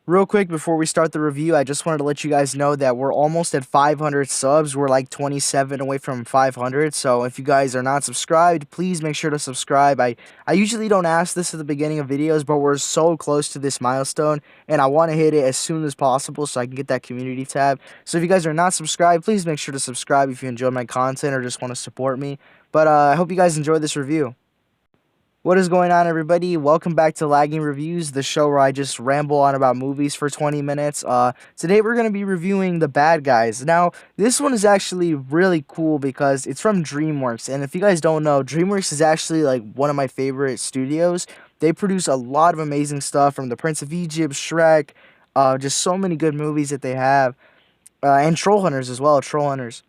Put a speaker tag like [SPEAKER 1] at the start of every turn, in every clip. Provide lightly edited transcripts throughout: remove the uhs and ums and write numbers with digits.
[SPEAKER 1] Real quick before we start the review, I just wanted to let you guys know that we're almost at 500 subs. We're like 27 away from 500. So if you guys are not subscribed, please make sure to subscribe. I usually don't ask this at the beginning of videos, but we're so close to this milestone, and I want to hit it as soon as possible so I can get that community tab. So if you guys are not subscribed, please make sure to subscribe if you enjoy my content or just want to support me. But I hope you guys enjoyed this review. What is going on, everybody? Welcome back to Lagging Reviews, the show where I just ramble on about movies for 20 minutes. Today we're going to be reviewing The Bad Guys. Now, this one is actually really cool because it's from Dreamworks, and if you guys don't know, Dreamworks is actually like one of my favorite studios. They produce a lot of amazing stuff from The Prince of Egypt, Shrek, just so many good movies that they have, and Trollhunters as well, Trollhunters.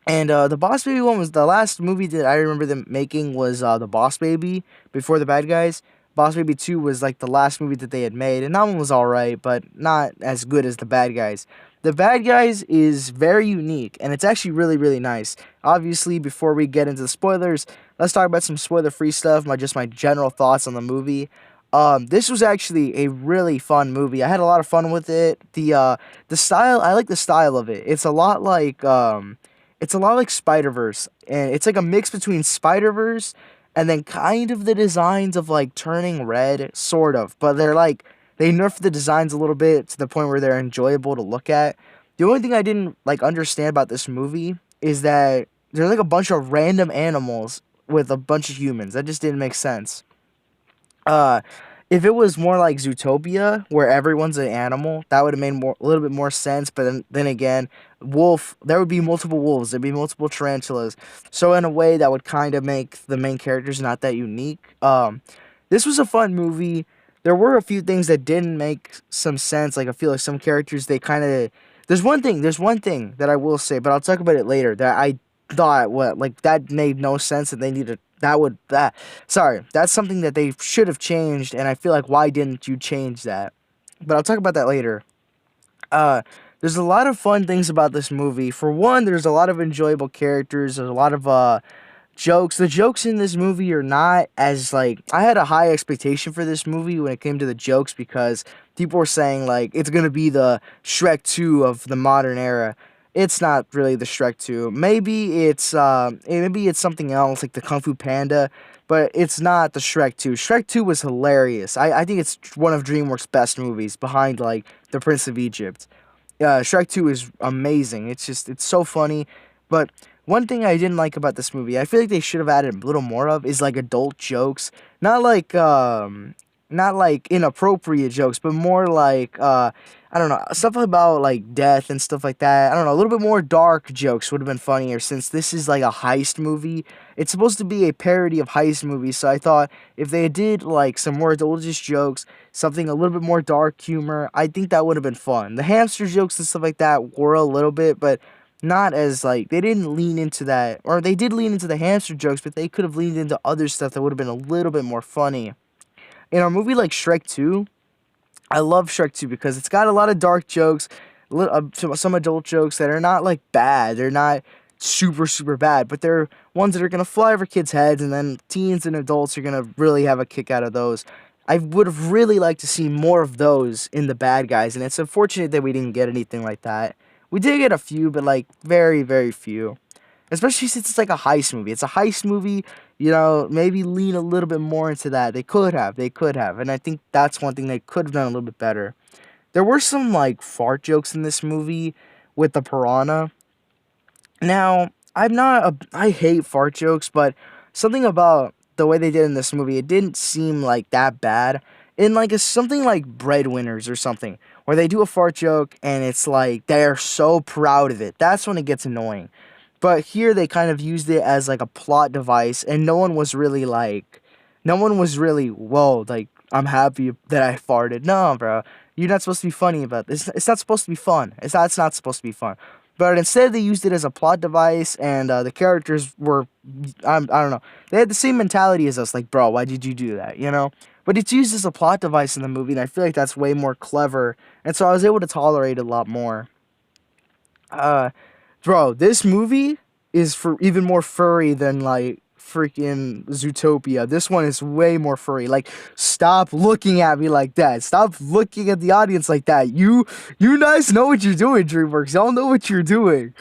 [SPEAKER 1] And the Boss Baby one was the last movie that I remember them making was the Boss Baby before The Bad Guys. Boss Baby 2 was like the last movie that they had made, and that one was alright, but not as good as The Bad Guys. The Bad Guys is very unique, and it's actually really, really nice. Obviously, before we get into the spoilers, let's talk about some spoiler-free stuff, just my general thoughts on the movie. This was actually a really fun movie. I had a lot of fun with it. The style, I like the style of it. It's a lot like Spider-Verse, and it's like a mix between Spider-Verse and then kind of the designs of like Turning Red, sort of. But they nerfed the designs a little bit to the point where they're enjoyable to look at. The only thing I didn't like understand about this movie is that there's like a bunch of random animals with a bunch of humans. That just didn't make sense. Uh, if it was more like Zootopia, where everyone's an animal, that would have made a little bit more sense. But then again, wolf, there would be multiple wolves, there'd be multiple tarantulas. So in a way, that would kind of make the main characters not that unique. This was a fun movie. There were a few things that didn't make some sense. Like I feel like some characters they kind of. There's one thing that I will say, but I'll talk about it later. That I thought what like that made no sense, and they needed that sorry, that's something that they should have changed, and I feel like why didn't you change that? But I'll talk about that later. uh there's a lot of fun things about this movie. For one, there's a lot of enjoyable characters. There's a lot of jokes. The jokes in this movie are not as like I had a high expectation for this movie when it came to the jokes, because people were saying like it's gonna be the Shrek 2 of the modern era. It's not really the Shrek 2. Maybe it's something else like the Kung Fu Panda, but it's not the Shrek 2. Shrek 2 was hilarious. I think it's one of DreamWorks' best movies behind like The Prince of Egypt. Shrek 2 is amazing. It's so funny. But one thing I didn't like about this movie, I feel like they should have added a little more of, is like adult jokes. Not like inappropriate jokes, but more like I don't know, stuff about like death and stuff like that. I don't know, a little bit more dark jokes would have been funnier, since this is like a heist movie. It's supposed to be a parody of heist movies, so I thought if they did like some more adultish jokes, something a little bit more dark humor, I think that would have been fun. The hamster jokes and stuff like that were a little bit, but not as like they didn't lean into that, or they did lean into the hamster jokes, but they could have leaned into other stuff that would have been a little bit more funny. In a movie like Shrek 2, I love Shrek 2 because it's got a lot of dark jokes, some adult jokes that are not like bad. They're not super, super bad, but they're ones that are going to fly over kids' heads, and then teens and adults are going to really have a kick out of those. I would have really liked to see more of those in The Bad Guys, and it's unfortunate that we didn't get anything like that. We did get a few, but like very, very few. Especially since it's like a heist movie. It's a heist movie, maybe lean a little bit more into that. They could have. And I think that's one thing they could have done a little bit better. There were some like fart jokes in this movie with the piranha. Now, I hate fart jokes, but something about the way they did in this movie, it didn't seem like that bad. In like something like Breadwinners or something, where they do a fart joke and it's like they're so proud of it. That's when it gets annoying. But here they kind of used it as like a plot device, and no one was really, whoa, like, I'm happy that I farted. No, bro, you're not supposed to be funny about this. It's not supposed to be fun. It's not supposed to be fun. But instead, they used it as a plot device, and the characters were, I don't know, they had the same mentality as us, like, bro, why did you do that, But it's used as a plot device in the movie, and I feel like that's way more clever, and so I was able to tolerate it a lot more. Uh, Bro, this movie is for even more furry than like freaking Zootopia. This one is way more furry. Like, stop looking at me like that. Stop looking at the audience like that. You guys know what you're doing, DreamWorks. Y'all know what you're doing.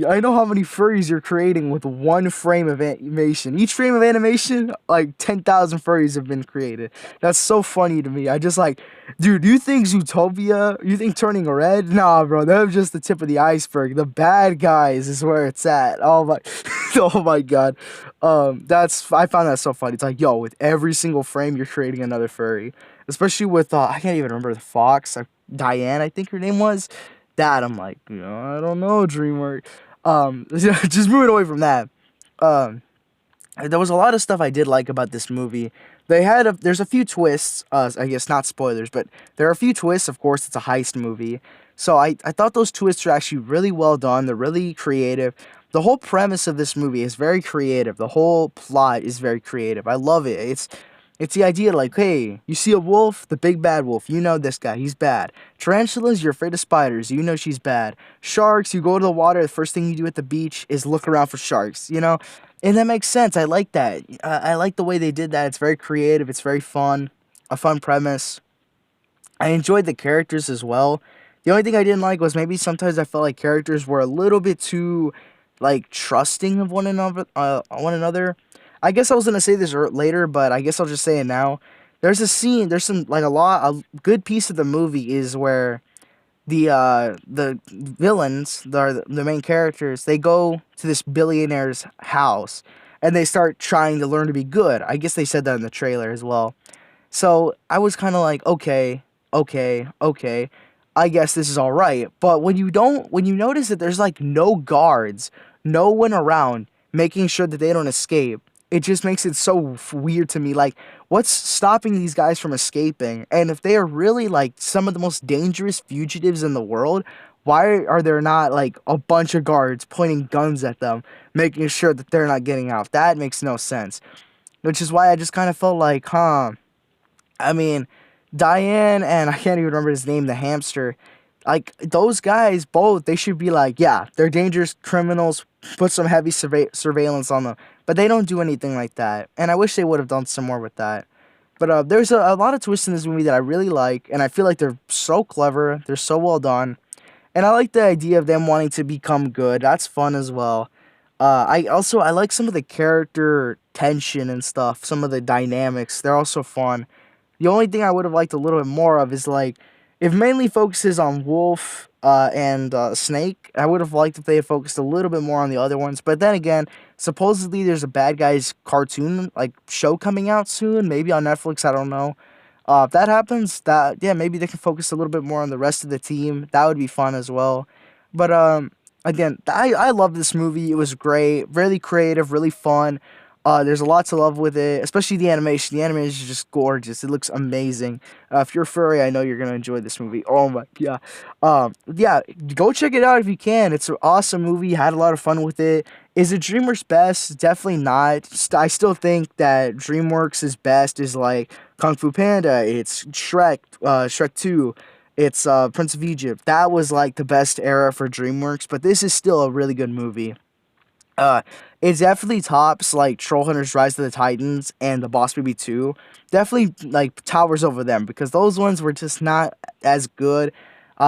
[SPEAKER 1] I know how many furries you're creating with one frame of animation. Each frame of animation, like 10,000 furries have been created. That's so funny to me. I just like, dude, you think Zootopia, you think Turning Red? Nah, bro, that was just the tip of the iceberg. The bad guys is where it's at. Oh my, oh my god. I found that so funny. It's like, yo, with every single frame, you're creating another furry. Especially with, I can't even remember the fox, Diane, I think her name was. That I'm like, I don't know, DreamWorks. Just moving away from that. Um, there was a lot of stuff I did like about this movie. There's a few twists. I guess not spoilers, but there are a few twists. Of course, it's a heist movie, so I thought those twists are actually really well done. They're really creative. The whole premise of this movie is very creative. The whole plot is very creative. I love it. It's the idea like, hey, you see a wolf, the big bad wolf, you know this guy, he's bad. Tarantulas, you're afraid of spiders, you know she's bad. Sharks, you go to the water, the first thing you do at the beach is look around for sharks, you know? And that makes sense. I like that. I like the way they did that. It's very creative, it's very fun, a fun premise. I enjoyed the characters as well. The only thing I didn't like was maybe sometimes I felt like characters were a little bit too, like, trusting of one another. I guess I was gonna say this later, but I guess I'll just say it now. There's a scene. There's some like a good piece of the movie is where the villains, the main characters, they go to this billionaire's house and they start trying to learn to be good. I guess they said that in the trailer as well. So I was kind of like, okay, okay, okay. I guess this is all right. But when you notice that there's like no guards, no one around making sure that they don't escape, it just makes it so weird to me. Like, what's stopping these guys from escaping? And if they are really like some of the most dangerous fugitives in the world, why are there not like a bunch of guards pointing guns at them, making sure that they're not getting out? That makes no sense. Which is why I just kind of felt like, I mean, Diane and I can't even remember his name, the hamster. Like those guys, both they should be like, yeah, they're dangerous criminals. Put some heavy surveillance on them, but they don't do anything like that. And I wish they would have done some more with that. But there's a lot of twists in this movie that I really like, and I feel like they're so clever. They're so well done, and I like the idea of them wanting to become good. That's fun as well. I like some of the character tension and stuff. Some of the dynamics. They're also fun. The only thing I would have liked a little bit more of is like, it mainly focuses on Wolf and Snake. I would have liked if they had focused a little bit more on the other ones. But then again, supposedly there's a Bad Guys cartoon like show coming out soon, maybe on Netflix. I don't know. If that happens, that yeah, maybe they can focus a little bit more on the rest of the team. That would be fun as well. But again, I love this movie. It was great, really creative, really fun. There's a lot to love with it, especially the animation. The animation is just gorgeous. It looks amazing. If you're furry, I know you're gonna enjoy this movie. Oh my yeah, yeah. Go check it out if you can. It's an awesome movie. Had a lot of fun with it. Is it DreamWorks' best? Definitely not. I still think that DreamWorks' best is like Kung Fu Panda. It's Shrek, Shrek 2. It's Prince of Egypt. That was like the best era for DreamWorks. But this is still a really good movie. Uh, it definitely tops like Trollhunters Rise of the Titans and the Boss Baby 2. Definitely like towers over them because those ones were just not as good.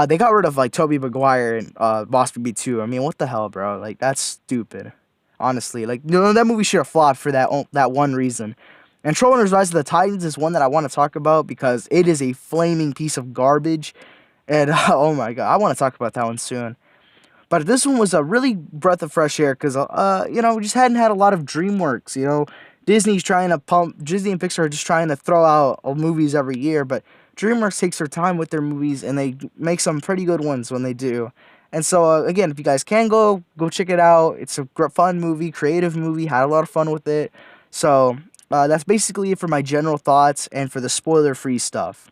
[SPEAKER 1] They got rid of like Tobey Maguire and Boss Baby 2. I mean, what the hell, bro? Like that's stupid. Honestly, like that movie should have flopped for that one reason. And Trollhunters Rise of the Titans is one that I want to talk about because it is a flaming piece of garbage. And oh my god, I want to talk about that one soon. But this one was a really breath of fresh air because, we just hadn't had a lot of DreamWorks. Disney and Pixar are just trying to throw out movies every year, but DreamWorks takes their time with their movies and they make some pretty good ones when they do. And so, again, if you guys can go check it out. It's a fun movie, creative movie, had a lot of fun with it. So, that's basically it for my general thoughts and for the spoiler-free stuff.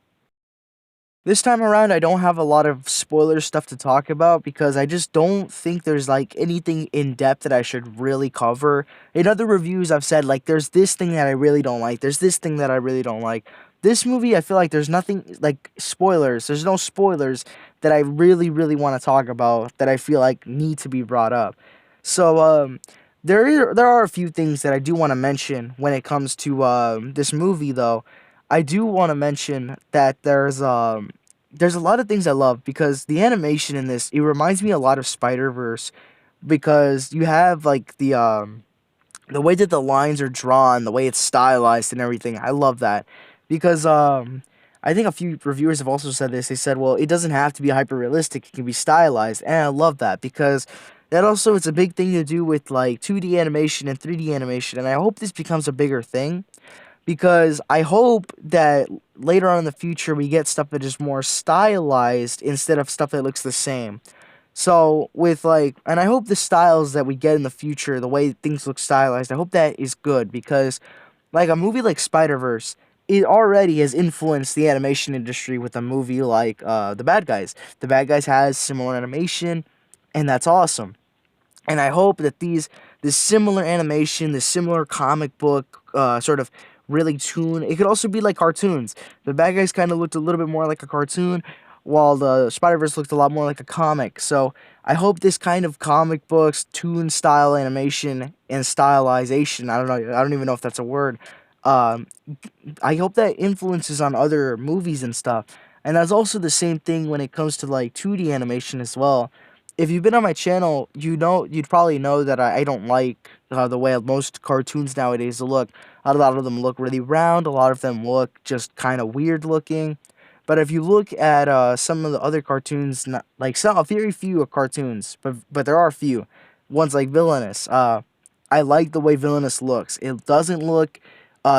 [SPEAKER 1] This time around, I don't have a lot of spoiler stuff to talk about because I just don't think there's like anything in depth that I should really cover. In other reviews, I've said like there's this thing that I really don't like, there's this thing that I really don't like. This movie, I feel like there's nothing like spoilers. There's no spoilers that I really, really want to talk about that I feel like need to be brought up. So, there are a few things that I do want to mention when it comes to this movie, though. I do want to mention that there's a lot of things I love because the animation in this, it reminds me a lot of Spider Verse, because you have like the way that the lines are drawn, the way it's stylized and everything. I love that because I think a few reviewers have also said this. They said, well, it doesn't have to be hyper realistic; it can be stylized, and I love that because that also it's a big thing to do with like 2D animation and 3D animation, and I hope this becomes a bigger thing because I hope that later on in the future we get stuff that is more stylized instead of stuff that looks the same. So with like, and I hope the styles that we get in the future, the way things look stylized, I hope that is good because like a movie like Spider Verse, it already has influenced the animation industry with a movie like The Bad Guys. The Bad Guys has similar animation, and that's awesome. And I hope that this similar animation, this similar comic book sort of really tune. It could also be like cartoons. The bad guys kind of looked a little bit more like a cartoon, while the Spider Verse looked a lot more like a comic. So I hope this kind of comic books, tune style animation and stylization. I don't know. I don't even know if that's a word. Um, I hope that influences on other movies and stuff. And that's also the same thing when it comes to like 2D animation as well. If you've been on my channel, you'd probably know that I don't like the way most cartoons nowadays look. A lot of them look really round. A lot of them look just kind of weird looking. But if you look at some of the other cartoons, not, like some, a very few cartoons, but there are a few ones like Villainous. I like the way Villainous looks. It doesn't look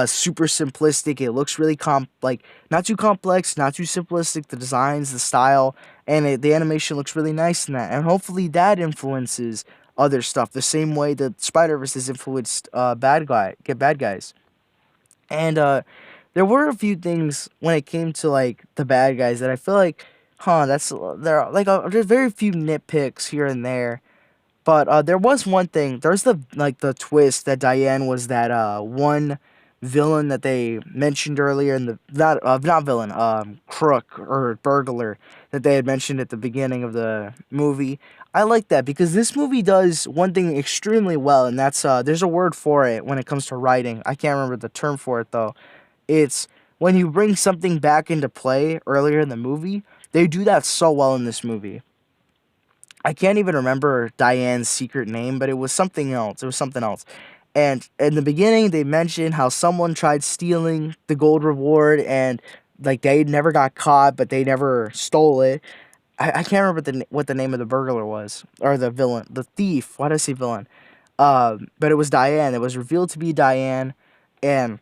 [SPEAKER 1] super simplistic. It looks really like not too complex, not too simplistic. The designs, the style, and the animation looks really nice in that. And hopefully that influences other stuff the same way that Spider Verse has influenced bad guys. And there were a few things when it came to like the bad guys that I feel like, that's there are like there's very few nitpicks here and there, but there was one thing. There's the twist that Diane was that one villain that they mentioned earlier in the not villain crook or burglar that they had mentioned at the beginning of the movie. I like that because this movie does one thing extremely well, and that's there's a word for it when it comes to writing. I can't remember the term for it though. It's when you bring something back into play earlier in the movie. They do that so well in this movie. I can't even remember Diane's secret name, but it was something else. It was something else. And in the beginning, they mentioned how someone tried stealing the gold reward, and like they never got caught, but they never stole it. I can't remember what the name of the burglar was or the villain, the thief. Why did I say villain? But it was Diane. It was revealed to be Diane, and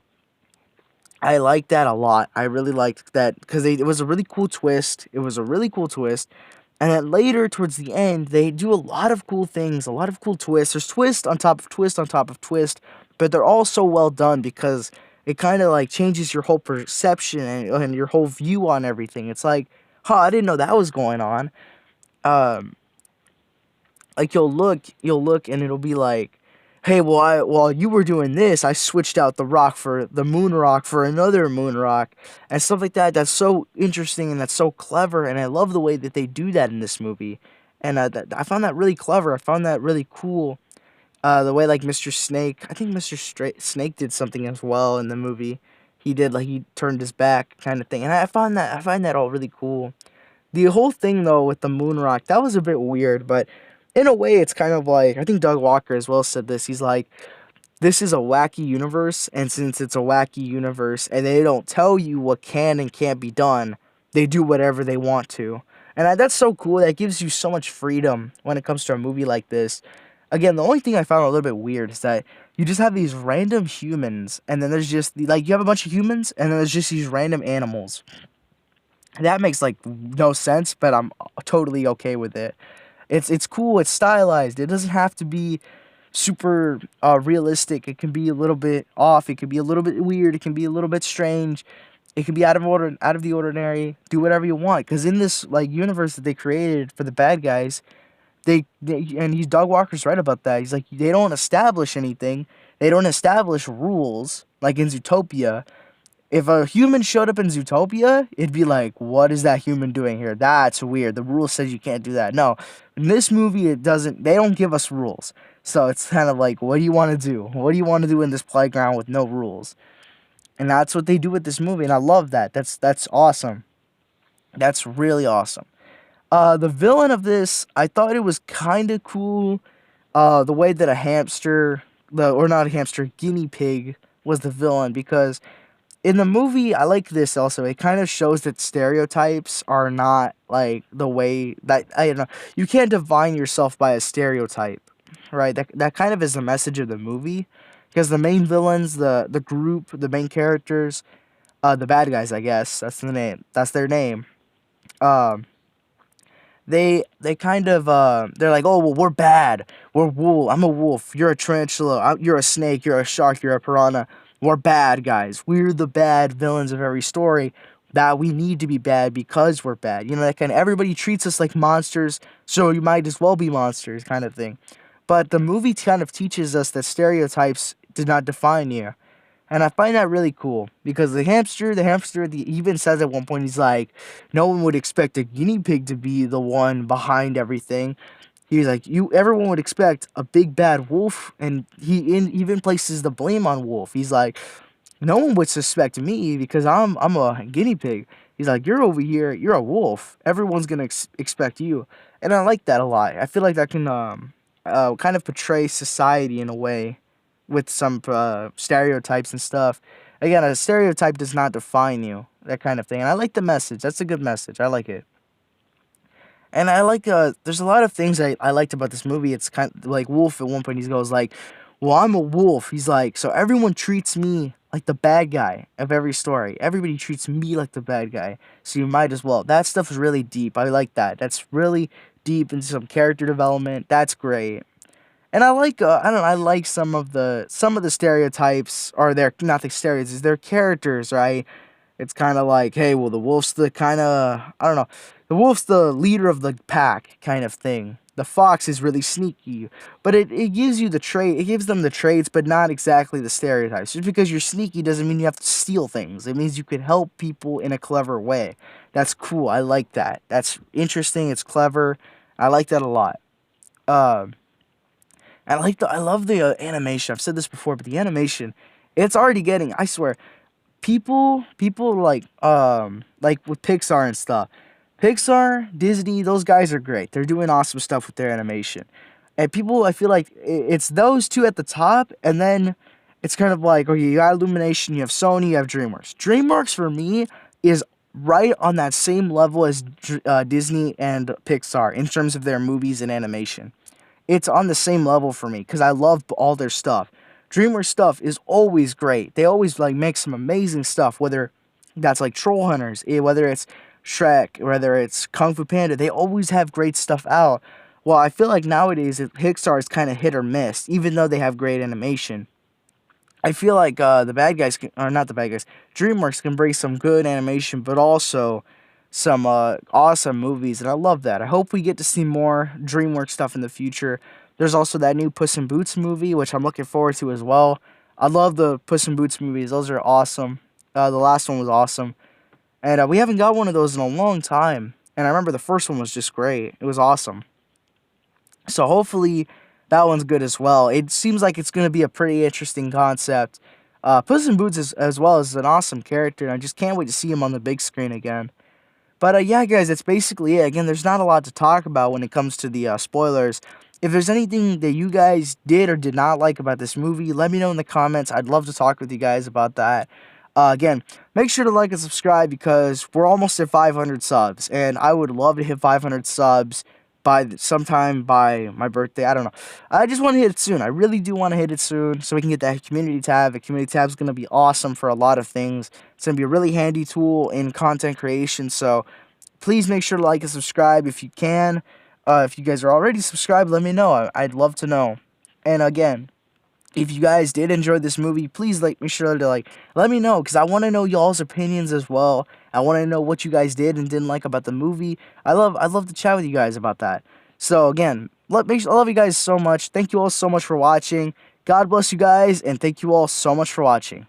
[SPEAKER 1] I liked that a lot. I really liked that because it was a really cool twist. It was a really cool twist. And then later, towards the end, they do a lot of cool things, a lot of cool twists. There's twist on top of twist on top of twist, but they're all so well done because it kind of like changes your whole perception and your whole view on everything. It's like, I didn't know that was going on. Um, like you'll look, and it'll be like, hey, well, while you were doing this, I switched out the rock for the moon rock for another moon rock and stuff like that. That's so interesting and that's so clever, and I love the way that they do that in this movie. And I found that really clever. I found that really cool. The way like Mr. Snake, I think Snake did something as well in the movie. He did like he turned his back kind of thing, and I find that all really cool. The whole thing though with the moon rock, that was a bit weird, but in a way it's kind of like I think Doug Walker as well said this. He's like, this is a wacky universe, and since it's a wacky universe and they don't tell you what can and can't be done, they do whatever they want to. And that's so cool. That gives you so much freedom when it comes to a movie like this. Again, the only thing I found a little bit weird is that you just have these random humans, and then there's just like you have a bunch of humans, and then there's just these random animals. That makes like no sense, but I'm totally okay with it. It's cool. It's stylized. It doesn't have to be super realistic. It can be a little bit off. It can be a little bit weird. It can be a little bit strange. It can be out of the ordinary. Do whatever you want. Because in this like universe that they created for the bad guys, and he's Doug Walker's right about that. He's like they don't establish anything. They don't establish rules like in Zootopia. If a human showed up in Zootopia, it'd be like, what is that human doing here? That's weird. The rule says you can't do that. No, in this movie, it doesn't. They don't give us rules. So it's kind of like, what do you want to do? What do you want to do in this playground with no rules? And that's what they do with this movie, and I love that. That's awesome. That's really awesome. The villain of this, I thought it was kind of cool. The way that a hamster, or not a hamster, guinea pig was the villain, because in the movie, I like this also. It kind of shows that stereotypes are not like the way that, I don't know. You can't define yourself by a stereotype, right? That kind of is the message of the movie, because the main villains, the group, the main characters, the bad guys, I guess that's the name. That's their name. Um, they kind of they're like, oh well, we're bad, we're wolf, I'm a wolf, you're a tarantula, you're a snake, you're a shark, you're a piranha, we're bad guys, we're the bad villains of every story, that we need to be bad because we're bad, you know, that kind of, everybody treats us like monsters, so you might as well be monsters kind of thing. But the movie kind of teaches us that stereotypes do not define you. And I find that really cool, because the hamster even says at one point, he's like, no one would expect a guinea pig to be the one behind everything. He's like, everyone would expect a big bad wolf, and even places the blame on Wolf. He's like, no one would suspect me because I'm a guinea pig. He's like, you're over here, you're a wolf. Everyone's gonna expect you, and I like that a lot. I feel like that can kind of portray society in a way, with some stereotypes and stuff. Again, a stereotype does not define you, that kind of thing. And I like the message. That's a good message. I like it. And I like, there's a lot of things I liked about this movie. It's kind of like Wolf at one point. He goes like, well, I'm a wolf. He's like, so everyone treats me like the bad guy of every story. Everybody treats me like the bad guy. So you might as well. That stuff is really deep. I like that. That's really deep into some character development. That's great. And I like, I don't know, I like some of the stereotypes, or they're not the stereotypes, they're characters, right? It's kind of like, hey, well, the wolf's the kind of, I don't know, the wolf's the leader of the pack kind of thing. The fox is really sneaky, but it gives you the trait, it gives them the traits, but not exactly the stereotypes. Just because you're sneaky doesn't mean you have to steal things. It means you can help people in a clever way. That's cool. I like that. That's interesting. It's clever. I like that a lot. Um, I love the animation. I've said this before, but the animation, it's already getting. I swear, people like with Pixar and stuff. Pixar, Disney, those guys are great. They're doing awesome stuff with their animation. And people, I feel like it's those two at the top, and then it's kind of like, okay, you got Illumination, you have Sony, you have DreamWorks. DreamWorks for me is right on that same level as Disney and Pixar in terms of their movies and animation. It's on the same level for me because I love all their stuff. DreamWorks stuff is always great. They always like make some amazing stuff, whether that's like Trollhunters, whether it's Shrek, whether it's Kung Fu Panda. They always have great stuff out. Well, I feel like nowadays Pixar is kind of hit or miss, even though they have great animation. I feel like the bad guys, or not the bad guys, DreamWorks can bring some good animation, but also some awesome movies, and I love that. I hope we get to see more DreamWorks stuff in the future. There's also that new Puss in Boots movie, which I'm looking forward to as well. I love the Puss in Boots movies; those are awesome. The last one was awesome, and we haven't got one of those in a long time. And I remember the first one was just great; it was awesome. So hopefully that one's good as well. It seems like it's going to be a pretty interesting concept. Puss in Boots as well is an awesome character, and I just can't wait to see him on the big screen again. But yeah, guys, that's basically it. Again, there's not a lot to talk about when it comes to the spoilers. If there's anything that you guys did or did not like about this movie, let me know in the comments. I'd love to talk with you guys about that. Again, make sure to like and subscribe because we're almost at 500 subs, and I would love to hit 500 subs by sometime by my birthday. I don't know. I just want to hit it soon. I really do want to hit it soon so we can get that community tab. The community tab is going to be awesome for a lot of things. It's going to be a really handy tool in content creation. So please make sure to like and subscribe if you can. If you guys are already subscribed, let me know. I'd love to know. And again, if you guys did enjoy this movie, please make sure to let me know because I want to know y'all's opinions as well. I want to know what you guys did and didn't like about the movie. I'd love to chat with you guys about that. So again, I love you guys so much. Thank you all so much for watching. God bless you guys, and thank you all so much for watching.